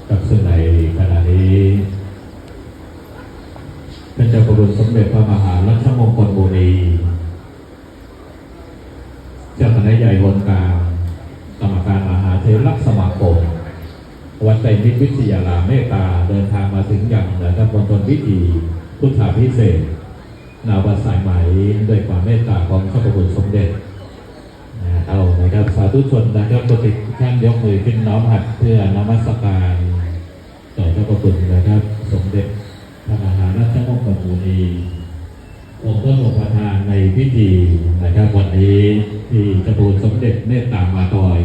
กับซึ่งในขณะนี้ท่านเจ้าประคุณสมเด็จพระมหารัชมงคลมุนีเจ้าคณะใหญ่องค์การกรรมการมหาเถรสมาคมวัดไตรมิตรวิทยาลามเมตตาเดินทางมาถึงอย่างนะครับมณฑลพิธีพุทธาภิเษกณ วัดสายไหมด้วยความเมตตาของพระประคุณสมเด็จเอานะครับสาธุชนนะครับปฏิท่านยกมือขึ้นน้อมหัดเพื่อนมัสการต่อพระประคุณนะครับสมเด็จพระมหารัชมงคลมุนีองค์พระประธานในพิธีนะครับวันนี้ที่พระประคุณสมเด็จเมตตามาตอย